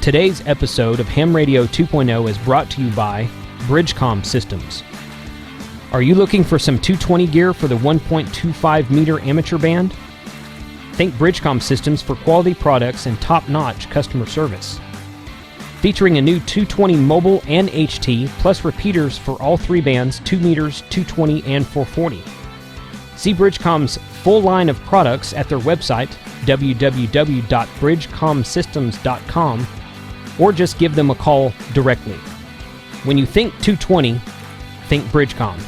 Today's episode of Ham Radio 2.0 is brought to you by Bridgecom Systems. Are you looking for some 220 gear for the 1.25 meter amateur band? Think Bridgecom Systems for quality products and top-notch customer service. Featuring a new 220 mobile and HT, plus repeaters for all three bands, 2 meters, 220, and 440. See Bridgecom's full line of products at their website, www.bridgecomsystems.com, or just give them a call directly. When you think 220, think Bridgecom.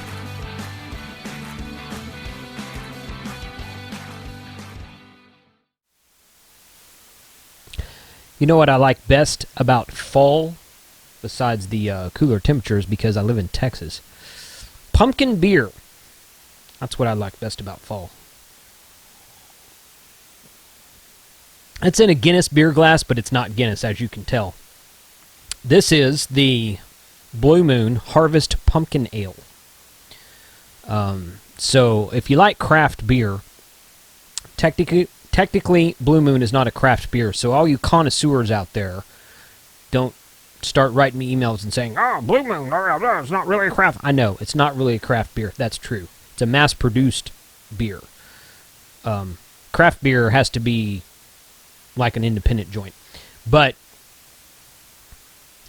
You know what I like best about fall, besides the cooler temperatures, because I live in Texas? Pumpkin beer. That's what I like best about fall. It's in a Guinness beer glass, but it's not Guinness, as you can tell. This is the Blue Moon Harvest Pumpkin Ale. So, if you like craft beer, technically, Blue Moon is not a craft beer, so all you connoisseurs out there, don't start writing me emails and saying, "Oh, Blue Moon, it's not really a craft." I know, it's not really a craft beer. That's true. It's a mass-produced beer. Craft beer has to be like an independent joint. But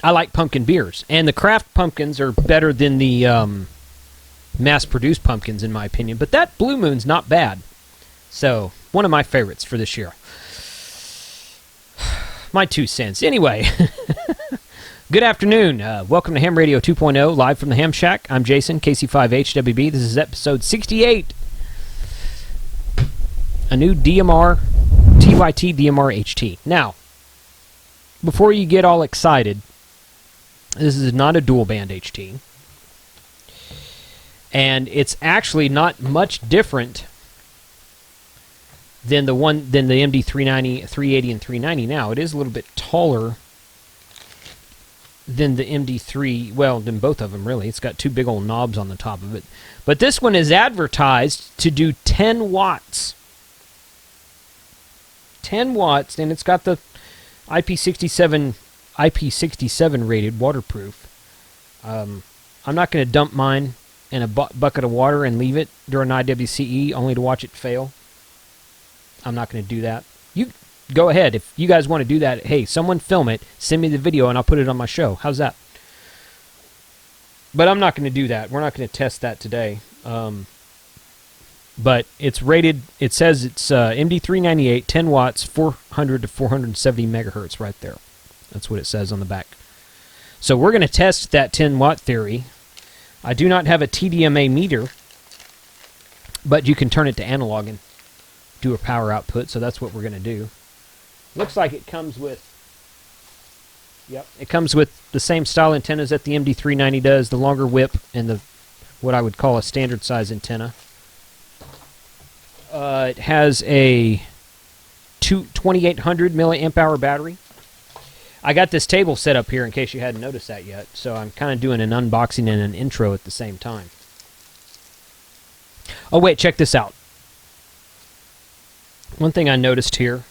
I like pumpkin beers, and the craft pumpkins are better than the mass-produced pumpkins, in my opinion. But that Blue Moon's not bad. So, one of my favorites for this year. My 2 cents. Anyway, good afternoon. Welcome to Ham Radio 2.0, live from the Ham Shack. I'm Jason, KC5HWB. This is episode 68. A new DMR, TYT DMR HT. Now, before you get all excited, this is not a dual band HT. And it's actually not much different than the MD-398, 380, and 390. Now, it is a little bit taller than the MD-3, well, than both of them, really. It's got 2 big old knobs on the top of it. But this one is advertised to do 10 watts. 10 watts, and it's got the IP67 rated waterproof. I'm not going to dump mine in a bucket of water and leave it during IWCE only to watch it fail. I'm not going to do that. You go ahead. If you guys want to do that, hey, someone film it, send me the video, and I'll put it on my show. How's that? But I'm not going to do that. We're not going to test that today. But it's rated, it says it's MD-398, 10 watts, 400 to 470 megahertz right there. That's what it says on the back. So we're going to test that 10 watt theory. I do not have a TDMA meter, but you can turn it to analog and do a power output, so that's what we're going to do. Looks like it comes with, yep, it comes with the same style antennas that the MD-390 does, the longer whip and the what I would call a standard size antenna. It has a 2800 milliamp hour battery. I got this table set up here in case you hadn't noticed that yet, so I'm kind of doing an unboxing and an intro at the same time. Oh wait, check this out. One thing I noticed here,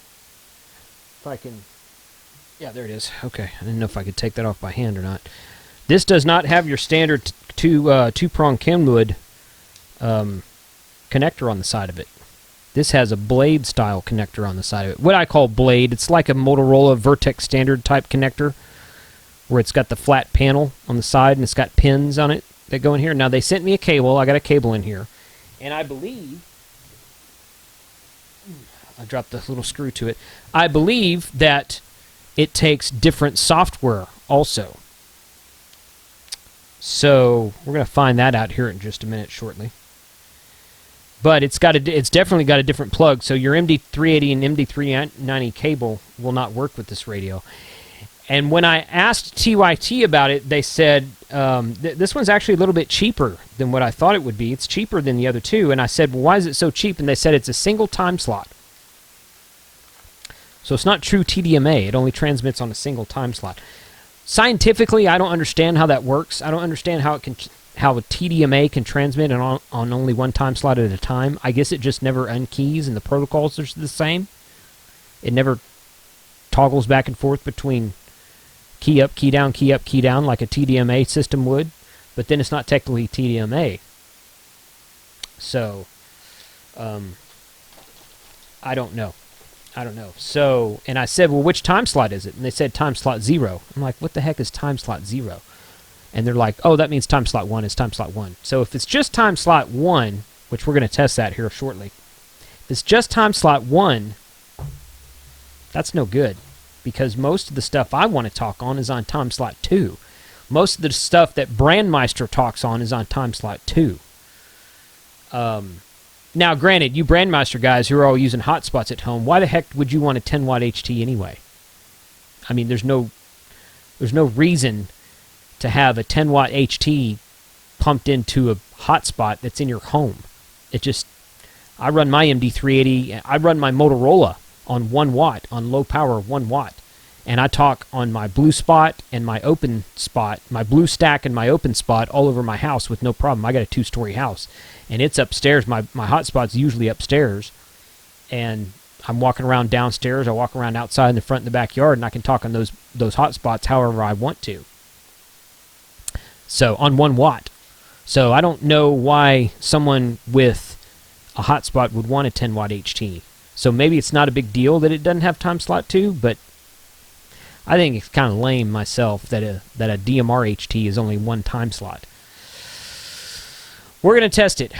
if I can, yeah, there it is. Okay, I didn't know if I could take that off by hand or not. This does not have your standard two-prong Kenwood connector on the side of it. This has a blade style connector on the side of it. What I call blade, it's like a Motorola Vertex standard type connector where it's got the flat panel on the side and it's got pins on it that go in here. Now they sent me a cable. I got a cable in here. And I believe, I dropped the little screw to it. I believe that it takes different software also. So we're going to find that out here in just a minute shortly. But it's definitely got a different plug, so your MD-380 and MD-390 cable will not work with this radio. And when I asked TYT about it, they said, this one's actually a little bit cheaper than what I thought it would be. It's cheaper than the other two. And I said, well, why is it so cheap? And they said it's a single time slot. So it's not true TDMA. It only transmits on a single time slot. Scientifically, I don't understand how that works. I don't understand how a TDMA can transmit on only one time slot at a time. I guess it just never unkeys and the protocols are the same. It never toggles back and forth between key up, key down, key up, key down like a TDMA system would, but then it's not technically TDMA. So, I don't know. So, and I said, well, which time slot is it? And they said time slot 0. I'm like, what the heck is time slot 0? And they're like, oh, that means time slot 1 is time slot 1. So if it's just time slot 1, which we're going to test that here shortly, if it's just time slot 1, that's no good, because most of the stuff I want to talk on is on time slot 2. Most of the stuff that Brandmeister talks on is on time slot 2. Now, granted, you Brandmeister guys who are all using hotspots at home, why the heck would you want a 10 watt HT anyway? I mean, there's no reason to have a 10 watt HT pumped into a hotspot that's in your home. I run my MD-398, I run my Motorola on 1 watt, on low power 1 watt. And I talk on my blue spot and my open spot, my blue stack and my open spot all over my house with no problem. I got a 2-story house, and it's upstairs. My hotspot's usually upstairs, and I'm walking around downstairs. I walk around outside in the front and the backyard, and I can talk on those hotspots however I want to. So on 1 watt. So I don't know why someone with a hotspot would want a 10 watt HT. So maybe it's not a big deal that it doesn't have time slot 2, but I think it's kind of lame myself that a DMR HT is only 1 time slot. We're going to test it.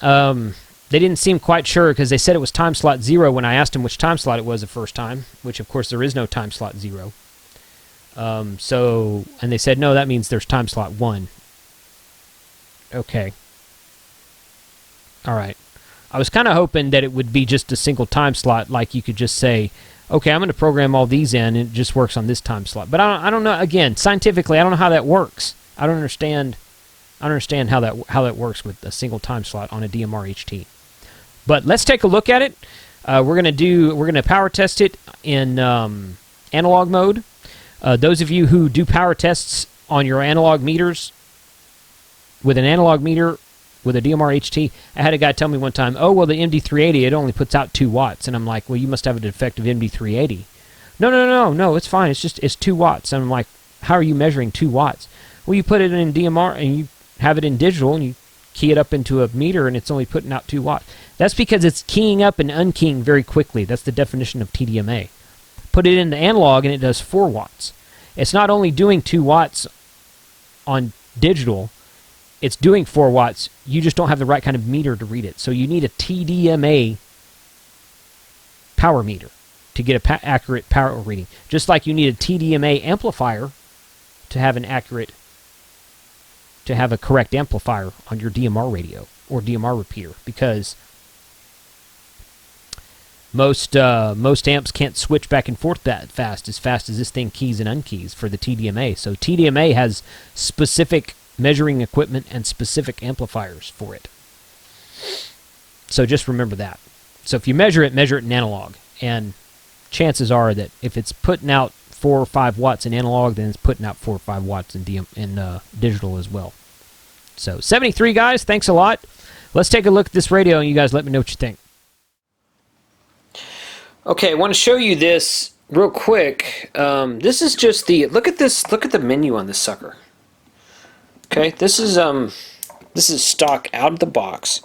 They didn't seem quite sure because they said it was time slot 0 when I asked them which time slot it was the first time, which of course there is no time slot 0. And they said, no, that means there's time slot 1. Okay. All right. I was kind of hoping that it would be just a single time slot, like you could just say, okay, I'm going to program all these in, and it just works on this time slot. But I don't know. Again, scientifically, I don't know how that works. I don't understand how that works with a single time slot on a DMR HT. But let's take a look at it. We're going to power test it in analog mode. Those of you who do power tests on your analog meters with an analog meter with a DMR HT, I had a guy tell me one time, oh, well, the MD-380, it only puts out 2 watts. And I'm like, well, you must have a defective MD-380. No, it's fine. It's 2 watts. And I'm like, how are you measuring 2 watts? Well, you put it in DMR and you have it in digital and you key it up into a meter and it's only putting out 2 watts. That's because it's keying up and unkeying very quickly. That's the definition of TDMA. Put it into analog and it does 4 watts. It's not only doing 2 watts on digital, it's doing 4 watts. You just don't have the right kind of meter to read it. So you need a TDMA power meter to get an accurate power reading. Just like you need a TDMA amplifier to have a correct amplifier on your DMR radio or DMR repeater, because most amps can't switch back and forth that fast as this thing keys and unkeys for the TDMA. So TDMA has specific measuring equipment and specific amplifiers for it. So just remember that. So if you measure it in analog. And chances are that if it's putting out 4 or 5 watts in analog, then it's putting out 4 or 5 watts in digital as well. So 73 guys, thanks a lot. Let's take a look at this radio and you guys let me know what you think. Okay, I want to show you this real quick. This is just look at the menu on this sucker. Okay, this is stock out of the box.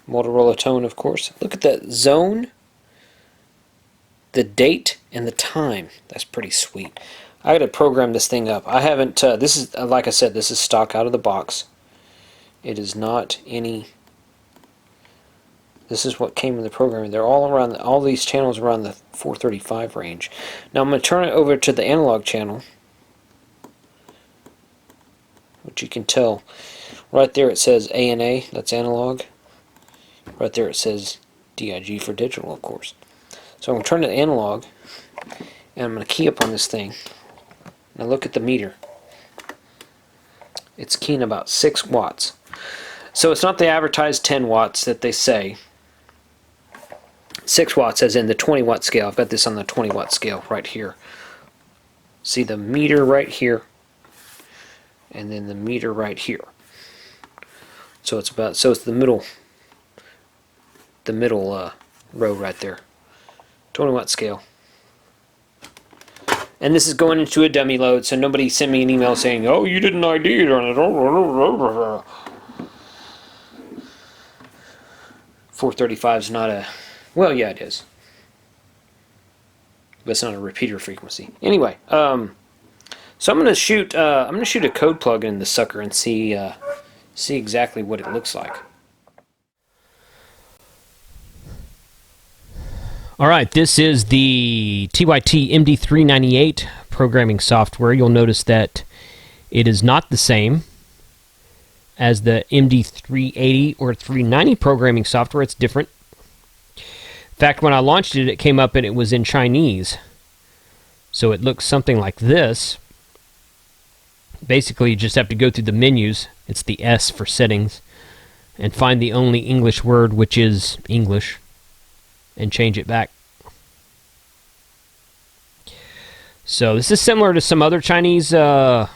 Motorola tone, of course. Look at that zone, the date, and the time. That's pretty sweet. I got to program this thing up. I haven't. This is like I said. This is stock out of the box. It is not any. This is what came in the programming. They're all around. All these channels around the 435 range. Now I'm going to turn it over to the analog channel, which you can tell right there. It says A&A. That's analog. Right there it says DIG for digital, of course. So I'm going to turn it to analog, and I'm going to key up on this thing. Now look at the meter. It's keying about 6 watts. So it's not the advertised 10 watts that they say. 6 watts as in the 20 watt scale. I've got this on the 20 watt scale right here. See the meter right here, and then the meter right here. So it's the middle the middle row right there. 20 watt scale. And this is going into a dummy load, so nobody send me an email saying, "Oh, you didn't ID it on it." 435 is not a... Well, yeah, it is. But it's not a repeater frequency. Anyway, so I'm gonna shoot a code plug in the sucker and see exactly what it looks like. All right, this is the TYT MD-398 programming software. You'll notice that it is not the same as the MD-380 or 390 programming software. It's different. In fact, when I launched it, it came up and it was in Chinese. So it looks something like this. Basically, you just have to go through the menus. It's the S for settings. And find the only English word, which is English, and change it back. So this is similar to some other Chinese softwares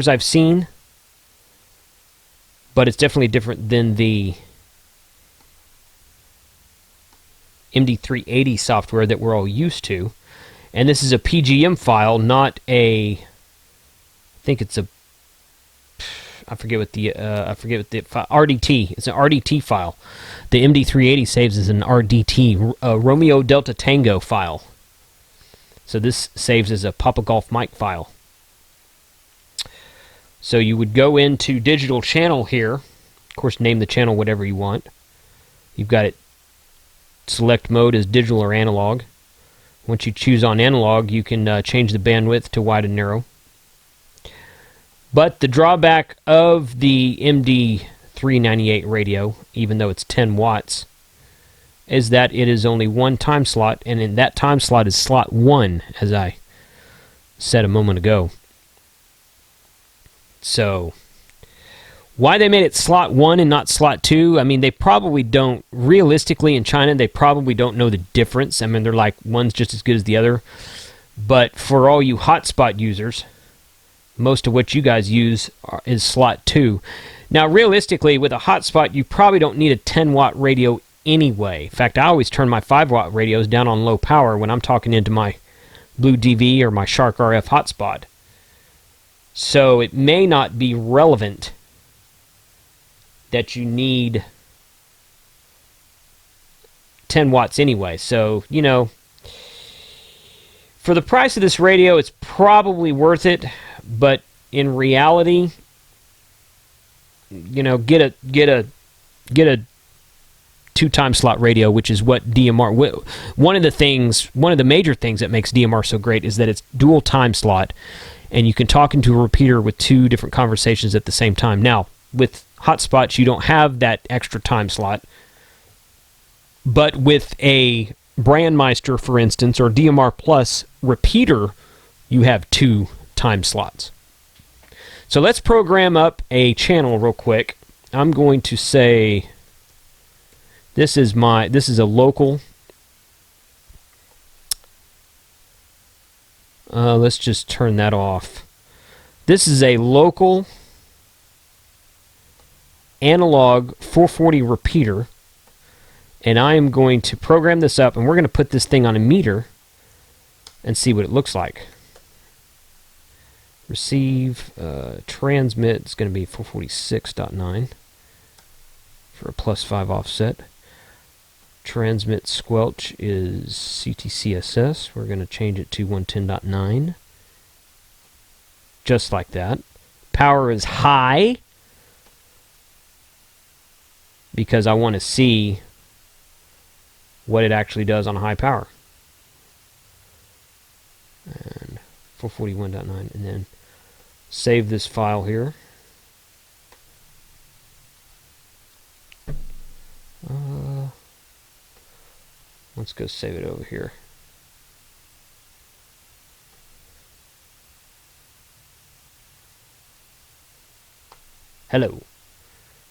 I've seen, but it's definitely different than the MD-380 software that we're all used to. And this is a PGM file, not a... I think it's a... I forget what the RDT. It's an RDT file. The MD-380 saves as an RDT, Romeo Delta Tango file. So this saves as a Papa Golf Mike file. So you would go into digital channel here. Of course, name the channel whatever you want. You've got it. Select mode as digital or analog. Once you choose on analog, you can change the bandwidth to wide and narrow. But the drawback of the MD-398 radio, even though it's 10 watts, is that it is only one time slot, and in that time slot is slot 1, as I said a moment ago. So, why they made it slot 1 and not slot 2, I mean, they probably don't, realistically in China, they probably don't know the difference. I mean, they're like, one's just as good as the other. But for all you hotspot users, most of what you guys use is slot 2. Now, realistically, with a hotspot, you probably don't need a 10-watt radio anyway. In fact, I always turn my 5-watt radios down on low power when I'm talking into my Blue DV or my Shark RF hotspot. So it may not be relevant that you need 10 watts anyway. So, you know, for the price of this radio, it's probably worth it. But in reality, you know, get a 2-time slot radio, which is what DMR. One of the major things that makes DMR so great is that it's dual time slot, and you can talk into a repeater with 2 different conversations at the same time. Now, with hotspots, you don't have that extra time slot, but with a Brandmeister, for instance, or DMR Plus repeater, you have 2 time slots. So let's program up a channel real quick. I'm going to say this is a local. Let's just turn that off. This is a local analog 440 repeater, and I am going to program this up, and we're going to put this thing on a meter and see what it looks like. Receive, transmit, it's going to be 446.9 for a +5 offset. Transmit squelch is CTCSS. We're going to change it to 110.9. Just like that. Power is high because I want to see what it actually does on high power. And 441.9, and then save this file here. Let's go save it over here. Hello.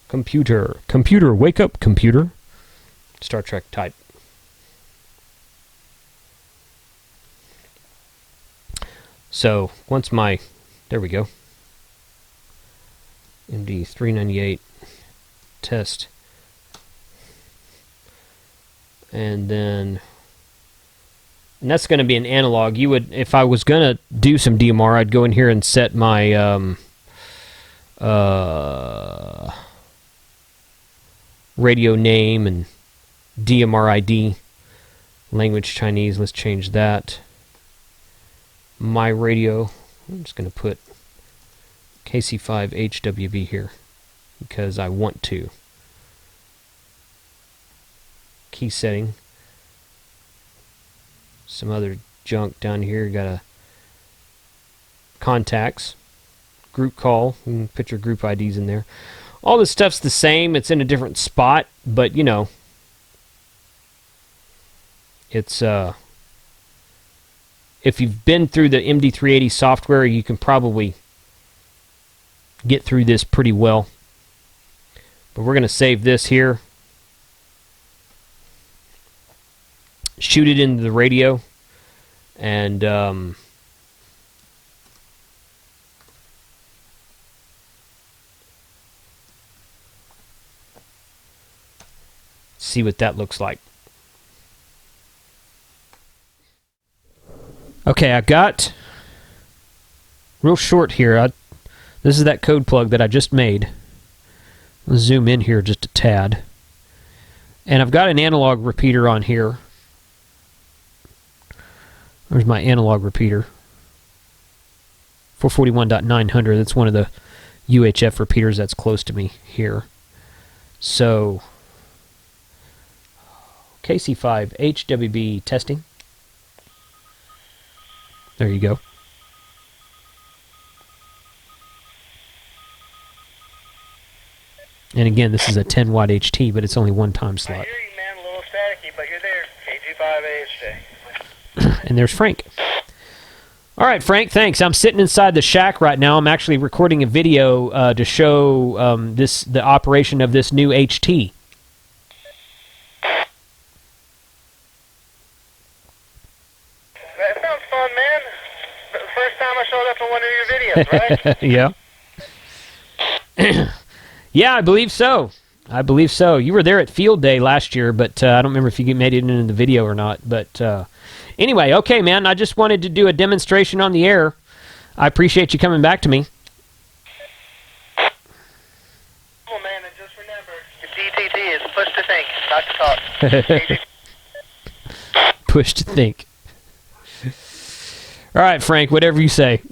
Computer. Computer, wake up, computer. Star Trek type. So, once my... There we go. MD-398 test. And then, and that's going to be an analog. You would, if I was going to do some DMR, I'd go in here and set my radio name and DMR ID. Language Chinese, let's change that. My radio, I'm just going to put KC5HWB here because I want to. Key setting. Some other junk down here. Got a contacts, group call. You can put your group IDs in there. All this stuff's the same. It's in a different spot, but you know, it's if you've been through the MD-380 software, you can probably get through this pretty well. But we're going to save this here. Shoot it into the radio. And see what that looks like. Okay, I got real short here. This is that code plug that I just made. Let's zoom in here just a tad. And I've got an analog repeater on here. There's my analog repeater. 441.900. That's one of the UHF repeaters that's close to me here. So, KC5 HWB testing. There you go. And again, this is a 10 watt HT, but it's only one time slot. I hear you, man. A little staticky, but you're there. KG5AHJ. And there's Frank. All right, Frank, thanks. I'm sitting inside the shack right now. I'm actually recording a video to show the operation of this new HT. That sounds fun, man. The first time I showed up in one of your videos, right? Yeah. Yeah, I believe so. I believe so. You were there at Field Day last year, but I don't remember if you made it into the video or not. But anyway, okay, man, I just wanted to do a demonstration on the air. I appreciate you coming back to me. Oh, man, and just remember, the DTT is push to think, not to talk. Push to think. All right, Frank, whatever you say.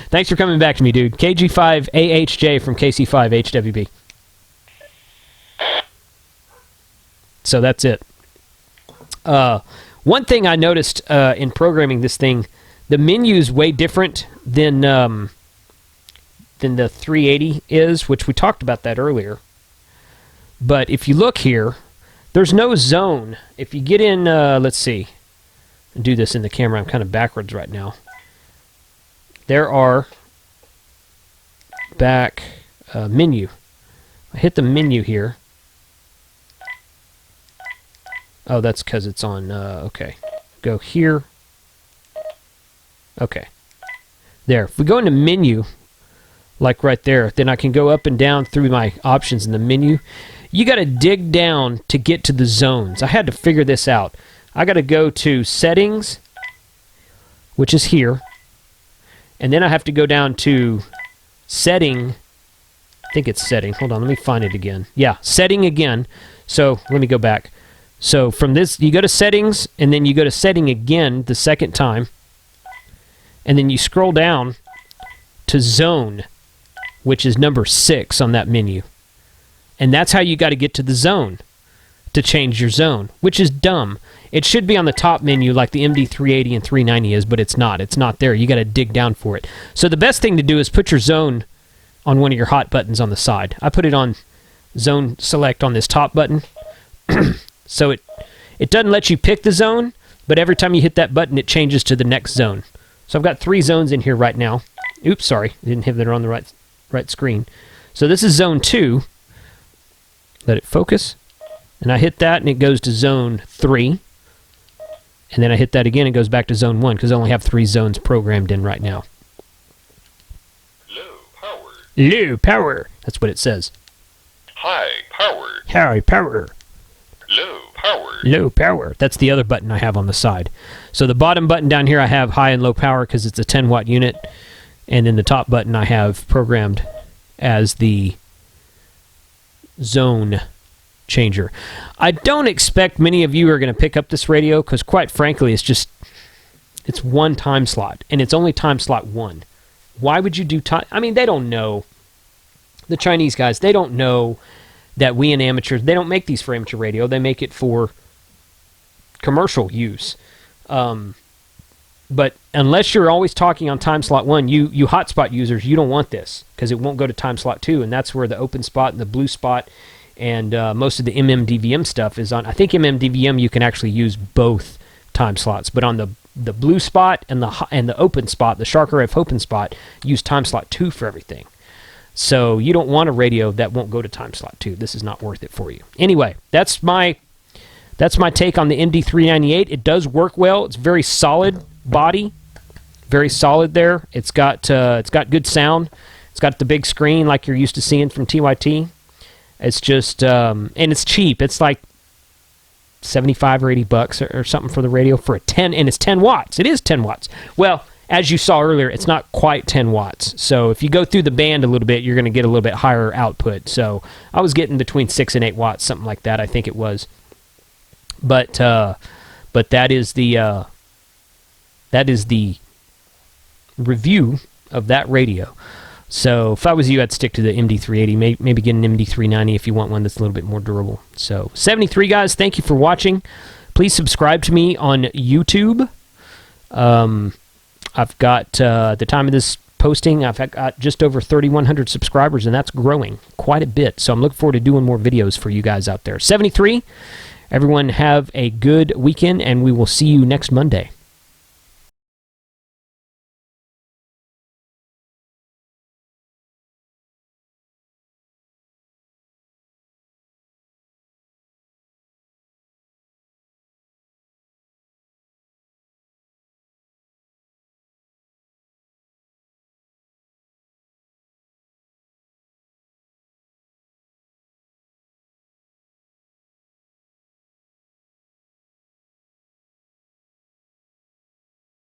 Thanks for coming back to me, dude. KG5AHJ from KC5HWB. So that's it. One thing I noticed in programming this thing, the menu's way different than the 380 is, which we talked about that earlier. But if you look here, there's no zone. If you get in, let's see. Do this in the camera. I'm kind of backwards right now. There are back menu. I hit the menu here. Oh, that's because it's on, okay. Go here. Okay. There. If we go into menu, like right there, then I can go up and down through my options in the menu. You got to dig down to get to the zones. I had to figure this out. I got to go to settings, which is here. And then I have to go down to setting. I think it's setting. Hold on, let me find it again. Yeah, setting again. So let me go back. So from this, you go to settings, and then you go to setting again the second time. And then you scroll down to zone, which is number 6 on that menu. And that's how you got to get to the zone to change your zone, which is dumb. It should be on the top menu like the MD-380 and 390 is, but it's not. It's not there. You got to dig down for it. So the best thing to do is put your zone on one of your hot buttons on the side. I put it on zone select on this top button. So it doesn't let you pick the zone, but every time you hit that button, it changes to the next zone. So I've got 3 zones in here right now. Oops, sorry. I didn't have it on the right screen. So this is zone 2. Let it focus. And I hit that, and it goes to zone 3. And then I hit that again, it goes back to zone 1, because I only have 3 zones programmed in right now. Low power. Low power. That's what it says. High power. High power. Low power. Low power. That's the other button I have on the side. So the bottom button down here I have high and low power because it's a 10 watt unit. And then the top button I have programmed as the zone changer. I don't expect many of you are going to pick up this radio because quite frankly it's one time slot and it's only time slot 1. Why would you do time? I mean, they don't know. The Chinese guys, they don't know that we in amateurs, they don't make these for amateur radio. They make it for commercial use. But unless you're always talking on time slot 1, you hotspot users, you don't want this because it won't go to time slot 2, and that's where the open spot and the blue spot and most of the MMDVM stuff is on. I think MMDVM you can actually use both time slots, but on the blue spot and the open spot, the Shark RF open spot, use time slot 2 for everything. So you don't want a radio that won't go to time slot 2. This is not worth it for you. Anyway, that's my take on the MD-398. It does work well. It's very solid body, very solid there. It's got good sound. It's got the big screen like you're used to seeing from TYT. It's just and it's cheap. It's like $75 or $80 or something for the radio for a 10, and it's 10 watts. It is 10 watts. Well, as you saw earlier, it's not quite 10 watts. So if you go through the band a little bit, you're going to get a little bit higher output. So I was getting between 6 and 8 watts, something like that, I think it was. But that is the review of that radio. So if I was you, I'd stick to the MD-380. Maybe get an MD-390 if you want one that's a little bit more durable. So 73 guys, thank you for watching. Please subscribe to me on YouTube. I've got, at the time of this posting, I've got just over 3,100 subscribers, and that's growing quite a bit. So I'm looking forward to doing more videos for you guys out there. 73, everyone have a good weekend, and we will see you next Monday.